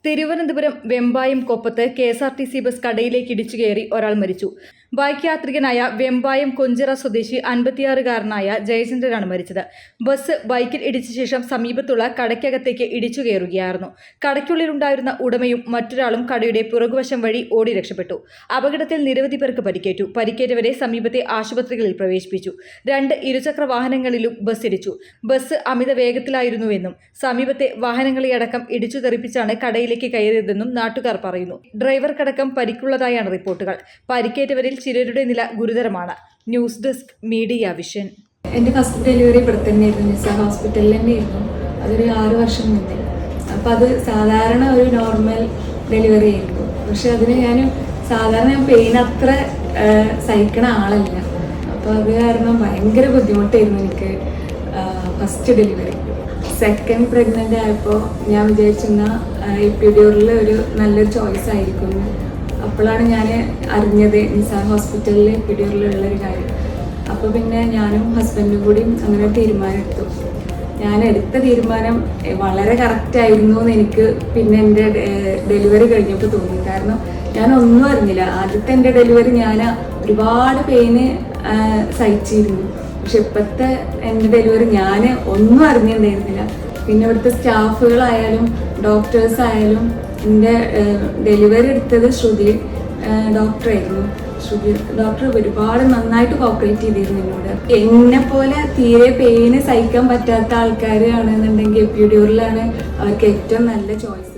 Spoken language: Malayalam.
തിരുവനന്തപുരം വെമ്പായം കൊപ്പത്ത് കെ.എസ്.ആർ.ടി.സി ബസ് കടയിലേക്ക് ഇടിച്ചു കയറി ഒരാൾ മരിച്ചു. ബൈക്ക് യാത്രികനായ വെമ്പായം കൊഞ്ചിറ സ്വദേശി 56-കാരനായ ജയചന്ദ്രനാണ് മരിച്ചത്. ബസ് ബൈക്കിൽ ഇടിച്ച ശേഷം സമീപത്തുള്ള കടയ്ക്കകത്തേക്ക് ഇടിച്ചു കയറുകയായിരുന്നു. കടയ്ക്കുള്ളിലുണ്ടായിരുന്ന ഉടമയും മറ്റൊരാളും കടയുടെ പുറകുവശം വഴി ഓടി രക്ഷപ്പെട്ടു. അപകടത്തിൽ നിരവധി പേർക്ക് പരിക്കേറ്റു. പരിക്കേറ്റവരെ സമീപത്തെ ആശുപത്രികളിൽ പ്രവേശിപ്പിച്ചു. 2 ഇരുചക്ര വാഹനങ്ങളിലും ബസ് ഇടിച്ചു. ബസ് അമിത വേഗത്തിലായിരുന്നുവെന്നും സമീപത്തെ വാഹനങ്ങളെയടക്കം ഇടിച്ചു തെറിപ്പിച്ചാണ് കടയിലേക്ക് കയറിയതെന്നും നാട്ടുകാർ പറയുന്നു. ഡ്രൈവർക്കടക്കം പരിക്കുള്ളതായാണ് റിപ്പോർട്ടുകൾ. പരിക്കേറ്റവരിൽ ചിലരുടെ നില ഗുരുതരമാണ്. News desk media vision. എൻ്റെ ഫസ്റ്റ് ഡെലിവറി ഇവിടെ തന്നെയായിരുന്നു, നിസാർ ഹോസ്പിറ്റലിൽ തന്നെയായിരുന്നു. അതൊരു 6 വർഷം മുന്നേ. അപ്പം അത് സാധാരണ ഒരു നോർമൽ ഡെലിവറി ആയിരുന്നു. പക്ഷെ അതിന് സാധാരണ പെയിൻ അത്ര സഹിക്കണ ആളല്ല. അപ്പോൾ അത് കാരണം ഭയങ്കര ബുദ്ധിമുട്ടായിരുന്നു എനിക്ക് ഫസ്റ്റ് ഡെലിവറി. സെക്കൻഡ് പ്രഗ്നൻ്റ് ആയപ്പോൾ ഞാൻ വിചാരിച്ചിരുന്ന എപ്പിഡ്യൂറൽ ഒരു നല്ലൊരു ചോയ്സ് ആയിരിക്കും. അപ്പോഴാണ് ഞാൻ അറിഞ്ഞത് നിസാർ ഹോസ്പിറ്റലിൽ എപ്പിഡ്യൂറലുള്ളൊരു കാര്യം. അപ്പോൾ പിന്നെ ഞാനും ഹസ്ബൻഡും കൂടി അങ്ങനെ തീരുമാനമെടുത്തു. ഞാൻ എടുത്ത തീരുമാനം വളരെ കറക്റ്റായിരുന്നു എന്ന് എനിക്ക് പിന്നെ എൻ്റെ ഡെലിവറി കഴിഞ്ഞപ്പോൾ തോന്നി. കാരണം ഞാൻ ഒന്നും അറിഞ്ഞില്ല. ആദ്യത്തെ എൻ്റെ ഡെലിവറി ഞാൻ ഒരുപാട് പെയിന് സഹിച്ചിരുന്നു. പക്ഷെ ഇപ്പോഴത്തെ എൻ്റെ ഡെലിവറി ഞാൻ ഒന്നും അറിഞ്ഞിട്ടുണ്ടായിരുന്നില്ല. പിന്നെ ഇവിടുത്തെ സ്റ്റാഫുകളായാലും ഡോക്ടേഴ്സ് ആയാലും എൻ്റെ ഡെലിവറി എടുത്തത് ശ്രുതി ഡോക്ടറായിരുന്നു. ശ്രുതി ഡോക്ടർ ഒരുപാട് നന്നായിട്ട് കോപ്പറേറ്റ് ചെയ്തിരുന്നു എന്നോട്. എന്നെ പോലെ തീരെ പെയിന് സഹിക്കാൻ പറ്റാത്ത ആൾക്കാരാണെന്നുണ്ടെങ്കിൽ എപ്പിഡ്യൂറലാണ് അവർക്ക് ഏറ്റവും നല്ല ചോയ്സ്.